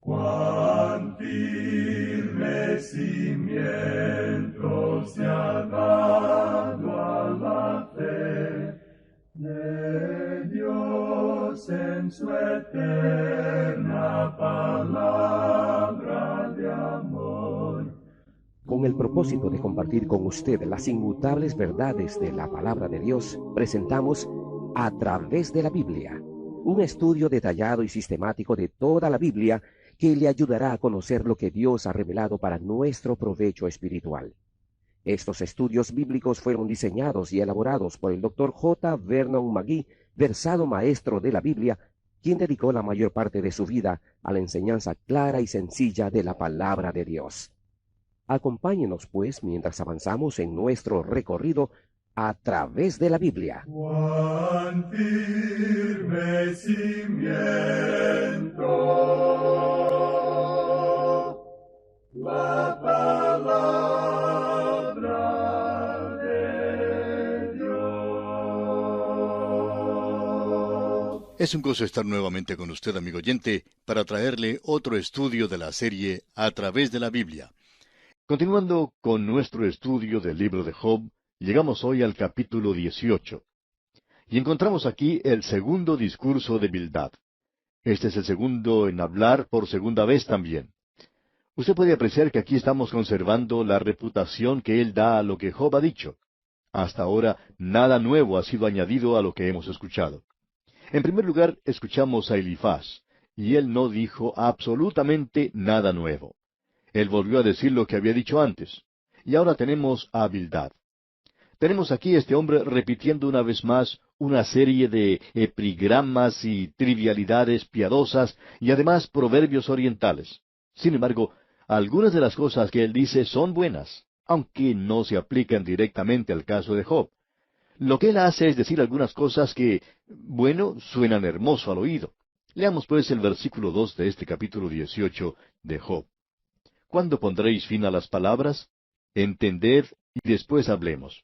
Cuán firme cimiento se ha dado a la fe de Dios en su eterna palabra de amor. Con el propósito de compartir con usted las inmutables verdades de la palabra de Dios, presentamos A través de la Biblia, un estudio detallado y sistemático de toda la Biblia que le ayudará a conocer lo que Dios ha revelado para nuestro provecho espiritual. Estos estudios bíblicos fueron diseñados y elaborados por el Dr. J. Vernon McGee, versado maestro de la Biblia, quien dedicó la mayor parte de su vida a la enseñanza clara y sencilla de la palabra de Dios. Acompáñenos, pues, mientras avanzamos en nuestro recorrido a través de la Biblia. Cuán firme cimiento la palabra de Dios. Es un gozo estar nuevamente con usted, amigo oyente, para traerle otro estudio de la serie A través de la Biblia. Continuando con nuestro estudio del libro de Job, llegamos hoy al capítulo 18. Y encontramos aquí el segundo discurso de Bildad. Este es el segundo en hablar por segunda vez también. Usted puede apreciar que aquí estamos conservando la reputación que él da a lo que Job ha dicho. Hasta ahora, nada nuevo ha sido añadido a lo que hemos escuchado. En primer lugar, escuchamos a Elifaz, y él no dijo absolutamente nada nuevo. Él volvió a decir lo que había dicho antes. Y ahora tenemos a Bildad. Tenemos aquí a este hombre repitiendo una vez más una serie de epigramas y trivialidades piadosas y además proverbios orientales. Sin embargo, algunas de las cosas que él dice son buenas, aunque no se aplican directamente al caso de Job. Lo que él hace es decir algunas cosas que, bueno, suenan hermoso al oído. Leamos pues el versículo 2 de este capítulo 18 de Job. ¿Cuándo pondréis fin a las palabras? Entended y después hablemos.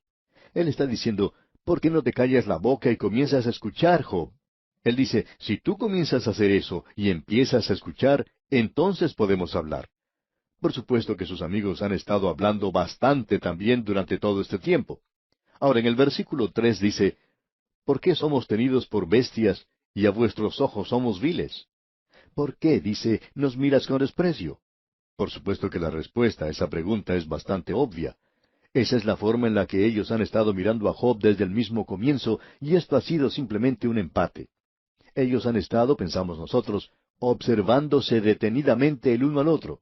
Él está diciendo, ¿por qué no te callas la boca y comienzas a escuchar, Job? Él dice, si tú comienzas a hacer eso y empiezas a escuchar, entonces podemos hablar. Por supuesto que sus amigos han estado hablando bastante también durante todo este tiempo. Ahora, en el versículo 3 dice, ¿por qué somos tenidos por bestias y a vuestros ojos somos viles? ¿Por qué, dice, nos miras con desprecio? Por supuesto que la respuesta a esa pregunta es bastante obvia. Esa es la forma en la que ellos han estado mirando a Job desde el mismo comienzo, y esto ha sido simplemente un empate. Ellos han estado, pensamos nosotros, observándose detenidamente el uno al otro.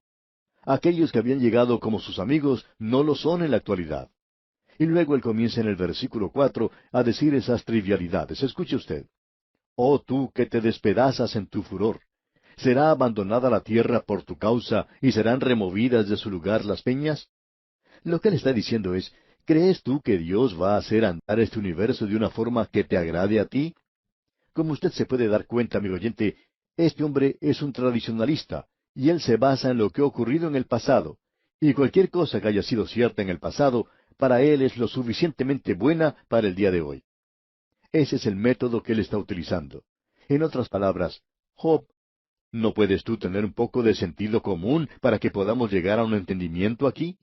Aquellos que habían llegado como sus amigos no lo son en la actualidad. Y luego él comienza en el versículo 4 a decir esas trivialidades. Escuche usted. Oh tú que te despedazas en tu furor. ¿Será abandonada la tierra por tu causa y serán removidas de su lugar las peñas? Lo que él está diciendo es, ¿crees tú que Dios va a hacer andar este universo de una forma que te agrade a ti? Como usted se puede dar cuenta, amigo oyente, este hombre es un tradicionalista, y él se basa en lo que ha ocurrido en el pasado, y cualquier cosa que haya sido cierta en el pasado, para él es lo suficientemente buena para el día de hoy. Ese es el método que él está utilizando. En otras palabras, Job, ¿no puedes tú tener un poco de sentido común para que podamos llegar a un entendimiento aquí?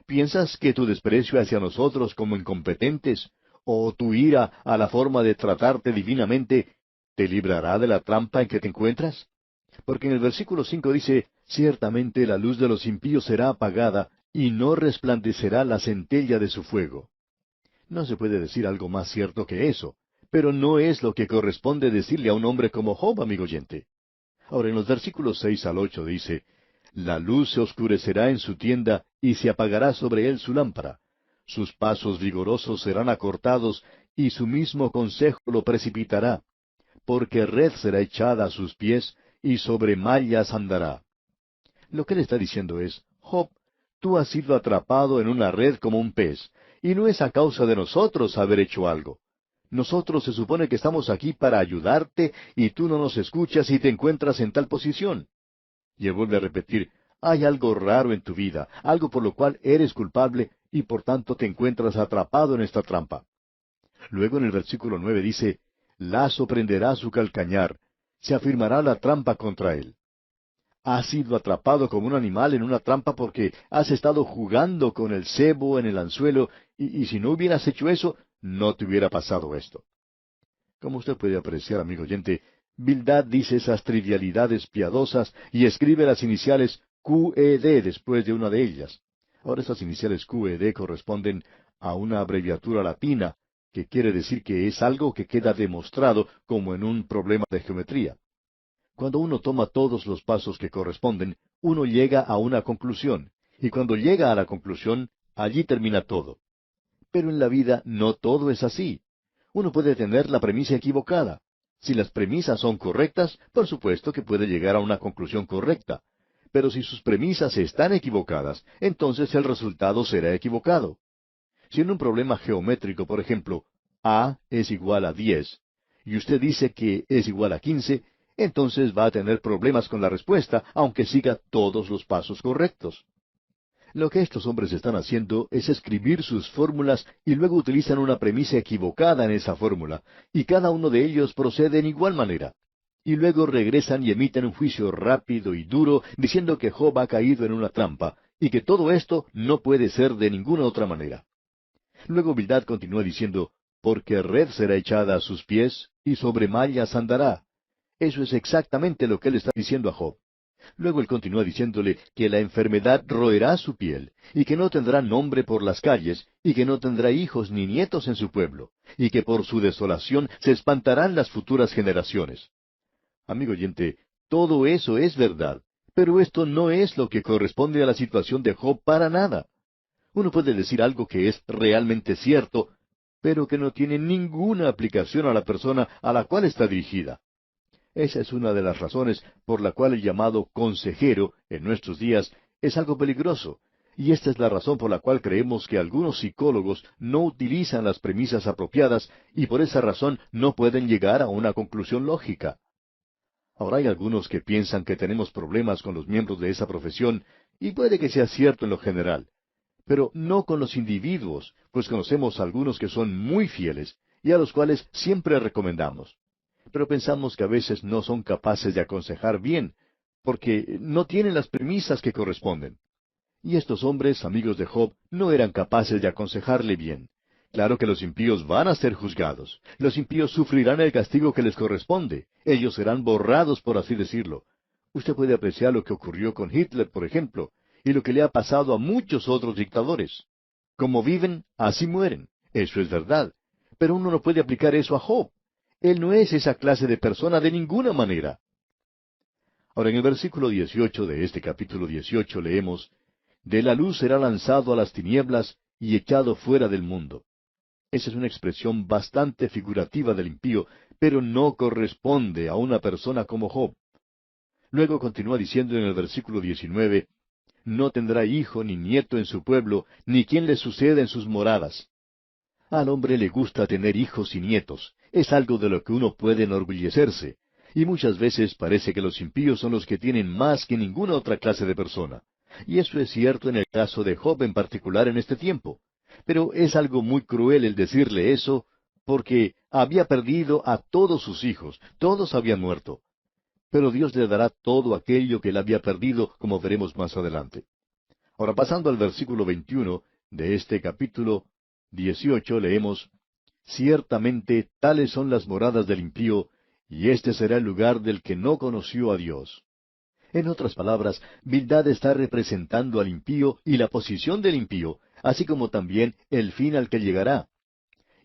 ¿Piensas que tu desprecio hacia nosotros como incompetentes, o tu ira a la forma de tratarte divinamente, te librará de la trampa en que te encuentras? Porque en el versículo 5 dice, ciertamente la luz de los impíos será apagada, y no resplandecerá la centella de su fuego. No se puede decir algo más cierto que eso, pero no es lo que corresponde decirle a un hombre como Job, amigo oyente. Ahora, en los versículos 6 al 8 dice, la luz se oscurecerá en su tienda, y se apagará sobre él su lámpara. Sus pasos vigorosos serán acortados, y su mismo consejo lo precipitará. Porque red será echada a sus pies, y sobre mallas andará. Lo que él está diciendo es, Job, tú has sido atrapado en una red como un pez, y no es a causa de nosotros haber hecho algo. Nosotros se supone que estamos aquí para ayudarte, y tú no nos escuchas y te encuentras en tal posición. Y él vuelve a repetir, hay algo raro en tu vida, algo por lo cual eres culpable, y por tanto te encuentras atrapado en esta trampa. Luego en el versículo 9 dice, lazo prenderá su calcañar, se afirmará la trampa contra él. Has sido atrapado como un animal en una trampa porque has estado jugando con el cebo en el anzuelo, y si no hubieras hecho eso, no te hubiera pasado esto. Como usted puede apreciar, amigo oyente, Bildad dice esas trivialidades piadosas y escribe las iniciales QED después de una de ellas. Ahora, estas iniciales QED corresponden a una abreviatura latina, que quiere decir que es algo que queda demostrado como en un problema de geometría. Cuando uno toma todos los pasos que corresponden, uno llega a una conclusión, y cuando llega a la conclusión, allí termina todo. Pero en la vida no todo es así. Uno puede tener la premisa equivocada. Si las premisas son correctas, por supuesto que puede llegar a una conclusión correcta. Pero si sus premisas están equivocadas, entonces el resultado será equivocado. Si en un problema geométrico, por ejemplo, A es igual a 10, y usted dice que es igual a 15, entonces va a tener problemas con la respuesta, aunque siga todos los pasos correctos. Lo que estos hombres están haciendo es escribir sus fórmulas y luego utilizan una premisa equivocada en esa fórmula, y cada uno de ellos procede en igual manera. Y luego regresan y emiten un juicio rápido y duro diciendo que Job ha caído en una trampa, y que todo esto no puede ser de ninguna otra manera. Luego Bildad continúa diciendo, porque red será echada a sus pies, y sobre mallas andará. Eso es exactamente lo que él está diciendo a Job. Luego él continúa diciéndole que la enfermedad roerá su piel, y que no tendrá nombre por las calles, y que no tendrá hijos ni nietos en su pueblo, y que por su desolación se espantarán las futuras generaciones. Amigo oyente, todo eso es verdad, pero esto no es lo que corresponde a la situación de Job para nada. Uno puede decir algo que es realmente cierto, pero que no tiene ninguna aplicación a la persona a la cual está dirigida. Esa es una de las razones por la cual el llamado consejero en nuestros días es algo peligroso, y esta es la razón por la cual creemos que algunos psicólogos no utilizan las premisas apropiadas y por esa razón no pueden llegar a una conclusión lógica. Ahora hay algunos que piensan que tenemos problemas con los miembros de esa profesión, y puede que sea cierto en lo general, pero no con los individuos, pues conocemos algunos que son muy fieles y a los cuales siempre recomendamos. Pero pensamos que a veces no son capaces de aconsejar bien, porque no tienen las premisas que corresponden. Y estos hombres, amigos de Job, no eran capaces de aconsejarle bien. Claro que los impíos van a ser juzgados. Los impíos sufrirán el castigo que les corresponde. Ellos serán borrados, por así decirlo. Usted puede apreciar lo que ocurrió con Hitler, por ejemplo, y lo que le ha pasado a muchos otros dictadores. Como viven, así mueren. Eso es verdad. Pero uno no puede aplicar eso a Job. Él no es esa clase de persona de ninguna manera. Ahora, en el versículo 18 de este capítulo 18 leemos, de la luz será lanzado a las tinieblas y echado fuera del mundo. Esa es una expresión bastante figurativa del impío, pero no corresponde a una persona como Job. Luego continúa diciendo en el versículo 19, no tendrá hijo ni nieto en su pueblo, ni quien le suceda en sus moradas. Al hombre le gusta tener hijos y nietos. Es algo de lo que uno puede enorgullecerse. Y muchas veces parece que los impíos son los que tienen más que ninguna otra clase de persona. Y eso es cierto en el caso de Job en particular en este tiempo. Pero es algo muy cruel el decirle eso, porque había perdido a todos sus hijos, todos habían muerto. Pero Dios le dará todo aquello que él había perdido, como veremos más adelante. Ahora, pasando al versículo 21 de este capítulo 18, leemos, ciertamente tales son las moradas del impío, y este será el lugar del que no conoció a Dios. En otras palabras, Bildad está representando al impío y la posición del impío, así como también el fin al que llegará.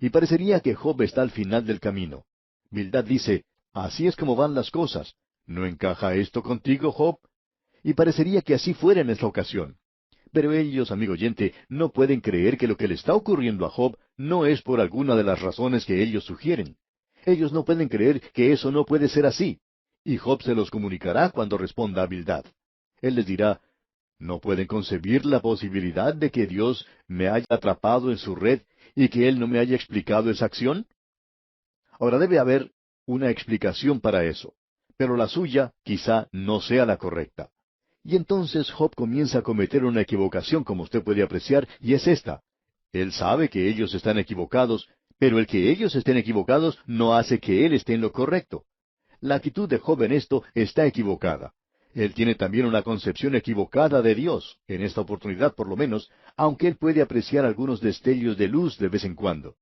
Y parecería que Job está al final del camino. Bildad dice, así es como van las cosas. ¿No encaja esto contigo, Job? Y parecería que así fuera en esta ocasión. Pero ellos, amigo oyente, no pueden creer que lo que le está ocurriendo a Job no es por alguna de las razones que ellos sugieren. Ellos no pueden creer que eso no puede ser así. Y Job se los comunicará cuando responda a Bildad. Él les dirá, ¿no pueden concebir la posibilidad de que Dios me haya atrapado en su red y que Él no me haya explicado esa acción? Ahora debe haber una explicación para eso, pero la suya quizá no sea la correcta. Y entonces Job comienza a cometer una equivocación, como usted puede apreciar, y es esta. Él sabe que ellos están equivocados, pero el que ellos estén equivocados no hace que él esté en lo correcto. La actitud de Job en esto está equivocada. Él tiene también una concepción equivocada de Dios, en esta oportunidad por lo menos, aunque él puede apreciar algunos destellos de luz de vez en cuando.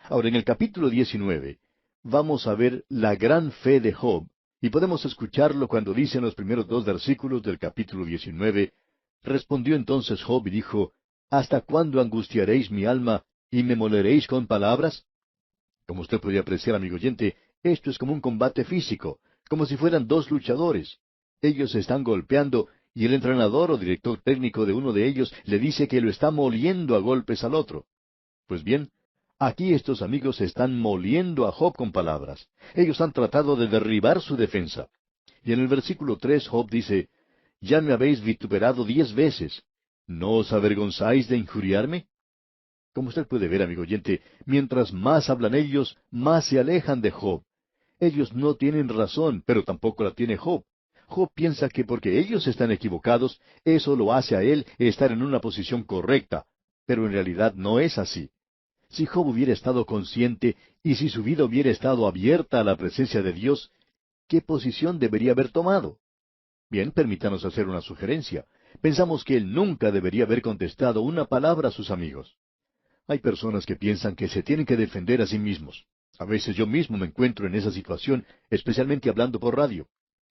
Ahora, en el capítulo 19, vamos a ver la gran fe de Job, y podemos escucharlo cuando dice en los primeros 2 versículos del capítulo 19, respondió entonces Job y dijo, ¿hasta cuándo angustiaréis mi alma y me moleréis con palabras? Como usted puede apreciar, amigo oyente, esto es como un combate físico, como si fueran dos luchadores. Ellos se están golpeando y el entrenador o director técnico de uno de ellos le dice que lo está moliendo a golpes al otro. Pues bien, aquí estos amigos están moliendo a Job con palabras. Ellos han tratado de derribar su defensa. Y en el versículo 3 Job dice, ya me habéis vituperado 10 veces. ¿No os avergonzáis de injuriarme? Como usted puede ver, amigo oyente, mientras más hablan ellos, más se alejan de Job. Ellos no tienen razón, pero tampoco la tiene Job. Job piensa que porque ellos están equivocados, eso lo hace a él estar en una posición correcta, pero en realidad no es así. Si Job hubiera estado consciente y si su vida hubiera estado abierta a la presencia de Dios, ¿qué posición debería haber tomado? Bien, permítanos hacer una sugerencia. Pensamos que él nunca debería haber contestado una palabra a sus amigos. Hay personas que piensan que se tienen que defender a sí mismos. A veces yo mismo me encuentro en esa situación, especialmente hablando por radio.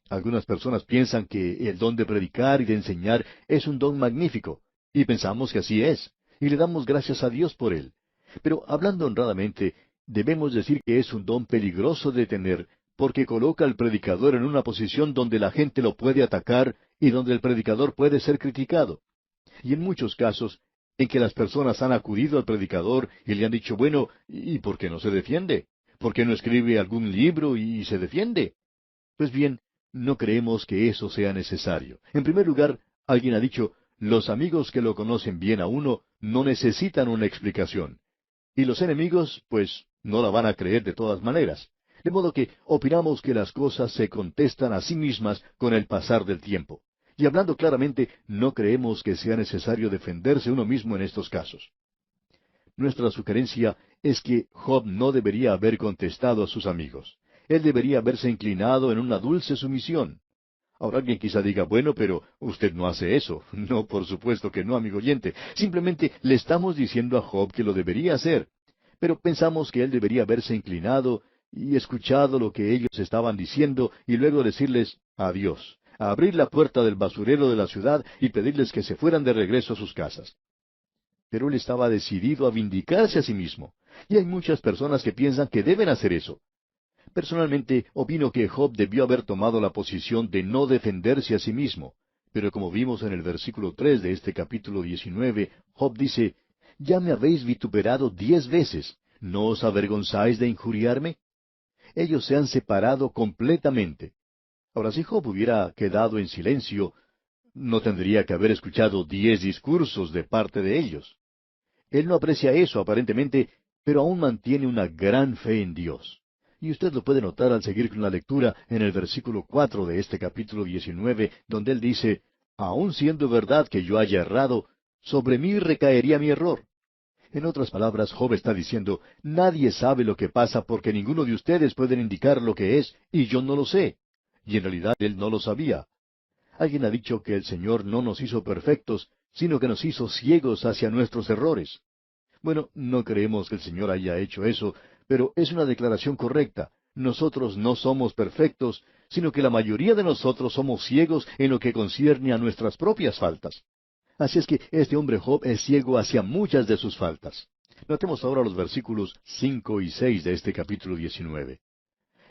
Algunas personas piensan que el don de predicar y de enseñar es un don magnífico, y pensamos que así es, y le damos gracias a Dios por él. Pero hablando honradamente, debemos decir que es un don peligroso de tener, porque coloca al predicador en una posición donde la gente lo puede atacar y donde el predicador puede ser criticado. Y en muchos casos, en que las personas han acudido al predicador y le han dicho, bueno, ¿y por qué no se defiende? ¿Por qué no escribe algún libro y se defiende? Pues bien, no creemos que eso sea necesario. En primer lugar, alguien ha dicho, los amigos que lo conocen bien a uno no necesitan una explicación. Y los enemigos, pues, no la van a creer de todas maneras. De modo que opinamos que las cosas se contestan a sí mismas con el pasar del tiempo. Y hablando claramente, no creemos que sea necesario defenderse uno mismo en estos casos. Nuestra sugerencia es que Job no debería haber contestado a sus amigos. Él debería haberse inclinado en una dulce sumisión. Ahora alguien quizá diga, bueno, pero usted no hace eso. No, por supuesto que no, amigo oyente. Simplemente le estamos diciendo a Job que lo debería hacer. Pero pensamos que él debería haberse inclinado y escuchado lo que ellos estaban diciendo y luego decirles adiós, a abrir la puerta del basurero de la ciudad y pedirles que se fueran de regreso a sus casas. Pero él estaba decidido a vindicarse a sí mismo. Y hay muchas personas que piensan que deben hacer eso. Personalmente, opino que Job debió haber tomado la posición de no defenderse a sí mismo. Pero como vimos en el versículo 3 de este capítulo 19, Job dice, ya me habéis vituperado 10 veces. ¿No os avergonzáis de injuriarme? Ellos se han separado completamente. Ahora, si Job hubiera quedado en silencio, no tendría que haber escuchado 10 discursos de parte de ellos. Él no aprecia eso, aparentemente, pero aún mantiene una gran fe en Dios. Y usted lo puede notar al seguir con la lectura en el versículo 4 de este capítulo 19, donde él dice, aun siendo verdad que yo haya errado, sobre mí recaería mi error. En otras palabras, Job está diciendo, nadie sabe lo que pasa porque ninguno de ustedes pueden indicar lo que es, y yo no lo sé. Y en realidad él no lo sabía. Alguien ha dicho que el Señor no nos hizo perfectos, sino que nos hizo ciegos hacia nuestros errores. Bueno, no creemos que el Señor haya hecho eso, pero es una declaración correcta. Nosotros no somos perfectos, sino que la mayoría de nosotros somos ciegos en lo que concierne a nuestras propias faltas. Así es que este hombre Job es ciego hacia muchas de sus faltas. Notemos ahora los versículos 5 y 6 de este capítulo 19.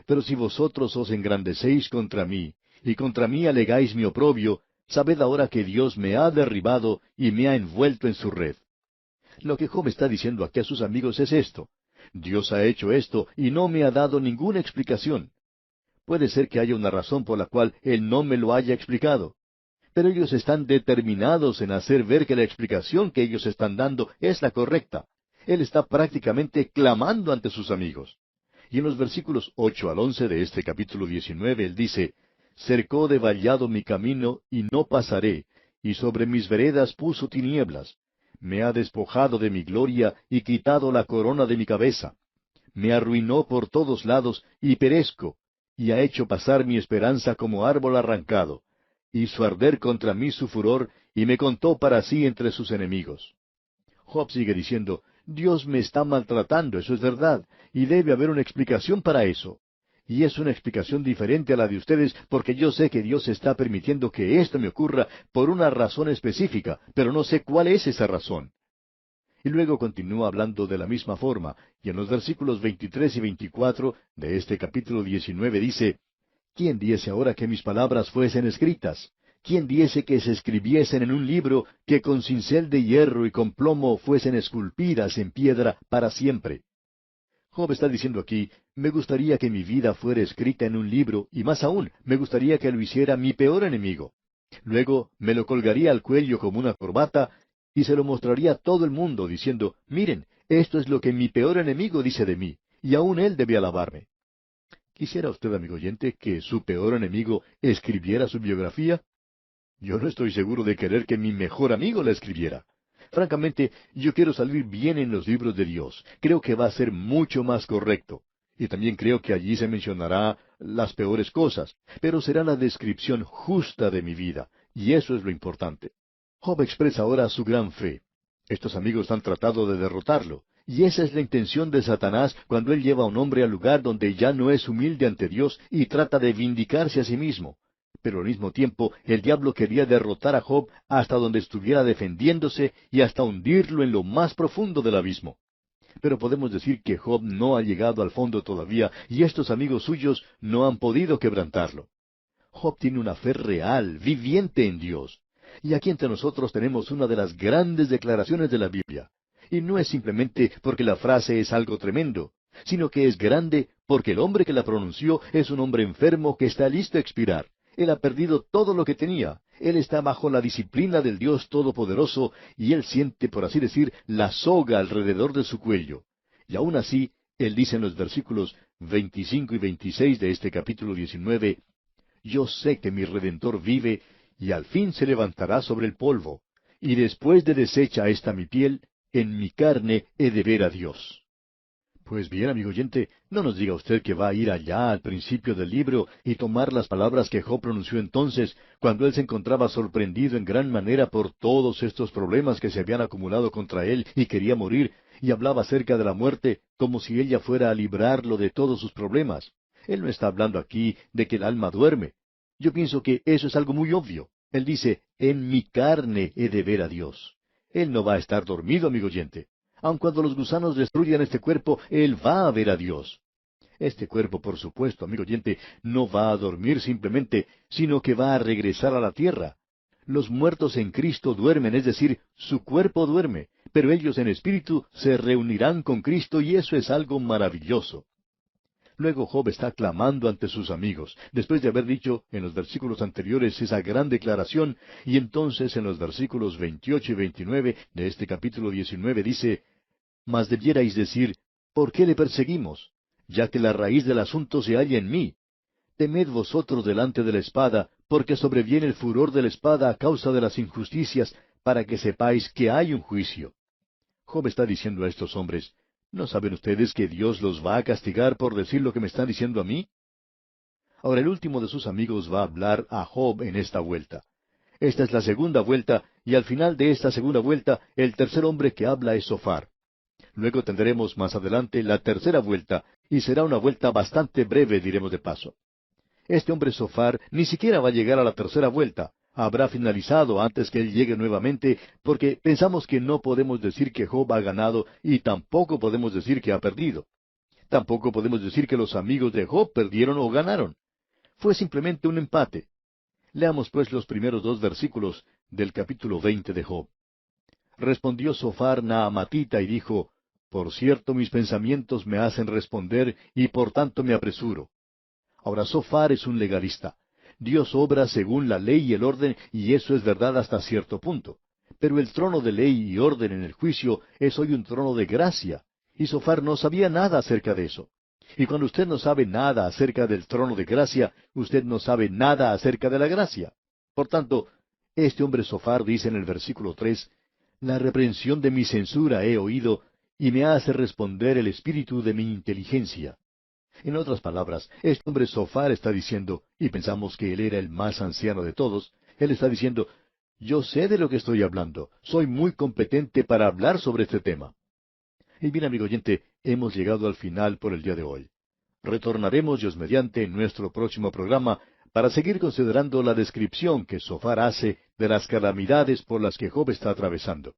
Pero si vosotros os engrandecéis contra mí, y contra mí alegáis mi oprobio, sabed ahora que Dios me ha derribado y me ha envuelto en su red. Lo que Job está diciendo aquí a sus amigos es esto. Dios ha hecho esto y no me ha dado ninguna explicación. Puede ser que haya una razón por la cual Él no me lo haya explicado. Pero ellos están determinados en hacer ver que la explicación que ellos están dando es la correcta. Él está prácticamente clamando ante sus amigos. Y en los versículos 8 al 11 de este capítulo 19, él dice, cercó de vallado mi camino y no pasaré, y sobre mis veredas puso tinieblas. Me ha despojado de mi gloria y quitado la corona de mi cabeza. Me arruinó por todos lados y perezco, y ha hecho pasar mi esperanza como árbol arrancado. hizo arder contra mí su furor, y me contó para sí entre sus enemigos. Job sigue diciendo, Dios me está maltratando, eso es verdad, y debe haber una explicación para eso. Y es una explicación diferente a la de ustedes, porque yo sé que Dios está permitiendo que esto me ocurra por una razón específica, pero no sé cuál es esa razón. Y luego continúa hablando de la misma forma, y en los versículos 23 y 24 de este capítulo 19 dice, ¿quién diese ahora que mis palabras fuesen escritas? ¿Quién diese que se escribiesen en un libro que con cincel de hierro y con plomo fuesen esculpidas en piedra para siempre? Job está diciendo aquí, me gustaría que mi vida fuera escrita en un libro, y más aún, me gustaría que lo hiciera mi peor enemigo. Luego me lo colgaría al cuello como una corbata, y se lo mostraría a todo el mundo, diciendo, miren, esto es lo que mi peor enemigo dice de mí, y aún él debe alabarme. ¿Quisiera usted, amigo oyente, que su peor enemigo escribiera su biografía? Yo no estoy seguro de querer que mi mejor amigo la escribiera. Francamente, yo quiero salir bien en los libros de Dios. Creo que va a ser mucho más correcto. Y también creo que allí se mencionará las peores cosas, pero será la descripción justa de mi vida, y eso es lo importante. Job expresa ahora su gran fe. Estos amigos han tratado de derrotarlo, y esa es la intención de Satanás cuando él lleva a un hombre al lugar donde ya no es humilde ante Dios y trata de vindicarse a sí mismo. Pero al mismo tiempo el diablo quería derrotar a Job hasta donde estuviera defendiéndose y hasta hundirlo en lo más profundo del abismo. Pero podemos decir que Job no ha llegado al fondo todavía y estos amigos suyos no han podido quebrantarlo. Job tiene una fe real, viviente en Dios. Y aquí entre nosotros tenemos una de las grandes declaraciones de la Biblia. Y no es simplemente porque la frase es algo tremendo, sino que es grande porque el hombre que la pronunció es un hombre enfermo que está listo a expirar. Él ha perdido todo lo que tenía. Él está bajo la disciplina del Dios Todopoderoso y él siente, por así decir, la soga alrededor de su cuello. Y aún así, él dice en los versículos 25 y 26 de este capítulo 19, yo sé que mi Redentor vive, y al fin se levantará sobre el polvo. Y después de deshecha esta mi piel, en mi carne he de ver a Dios. Pues bien, amigo oyente, no nos diga usted que va a ir allá al principio del libro y tomar las palabras que Job pronunció entonces, cuando él se encontraba sorprendido en gran manera por todos estos problemas que se habían acumulado contra él y quería morir, y hablaba acerca de la muerte como si ella fuera a librarlo de todos sus problemas. Él no está hablando aquí de que el alma duerme. Yo pienso que eso es algo muy obvio. Él dice, en mi carne he de ver a Dios. Él no va a estar dormido, amigo oyente. Aun cuando los gusanos destruyan este cuerpo, Él va a ver a Dios. Este cuerpo, por supuesto, amigo oyente, no va a dormir simplemente, sino que va a regresar a la tierra. Los muertos en Cristo duermen, es decir, su cuerpo duerme, pero ellos en espíritu se reunirán con Cristo y eso es algo maravilloso. Luego Job está clamando ante sus amigos, después de haber dicho en los versículos anteriores esa gran declaración, y entonces en los versículos 28 y 29 de este capítulo 19 dice, mas debierais decir, ¿por qué le perseguimos? Ya que la raíz del asunto se halla en mí. Temed vosotros delante de la espada, porque sobreviene el furor de la espada a causa de las injusticias, para que sepáis que hay un juicio. Job está diciendo a estos hombres, ¿no saben ustedes que Dios los va a castigar por decir lo que me están diciendo a mí? Ahora el último de sus amigos va a hablar a Job en esta vuelta. Esta es la segunda vuelta, y al final de esta segunda vuelta, el tercer hombre que habla es Sofar. Luego tendremos más adelante la tercera vuelta, y será una vuelta bastante breve, diremos de paso. Este hombre Sofar ni siquiera va a llegar a la tercera vuelta. Habrá finalizado antes que él llegue nuevamente, porque pensamos que no podemos decir que Job ha ganado y tampoco podemos decir que ha perdido. Tampoco podemos decir que los amigos de Job perdieron o ganaron. Fue simplemente un empate. Leamos pues los primeros 2 versículos del capítulo 20 de Job. Respondió Sofar Naamatita y dijo, por cierto mis pensamientos me hacen responder y por tanto me apresuro. Ahora Sofar es un legalista. Dios obra según la ley y el orden, y eso es verdad hasta cierto punto. Pero el trono de ley y orden en el juicio es hoy un trono de gracia, y Sofar no sabía nada acerca de eso. Y cuando usted no sabe nada acerca del trono de gracia, usted no sabe nada acerca de la gracia. Por tanto, este hombre Sofar dice en el versículo 3, la reprensión de mi censura he oído, y me hace responder el espíritu de mi inteligencia. En otras palabras, este hombre Sofar está diciendo, y pensamos que él era el más anciano de todos, Él está diciendo, yo sé de lo que estoy hablando, soy muy competente para hablar sobre este tema. Y bien, amigo oyente, hemos llegado al final por el día de hoy. Retornaremos, Dios mediante, en nuestro próximo programa para seguir considerando la descripción que Sofar hace de las calamidades por las que Job está atravesando.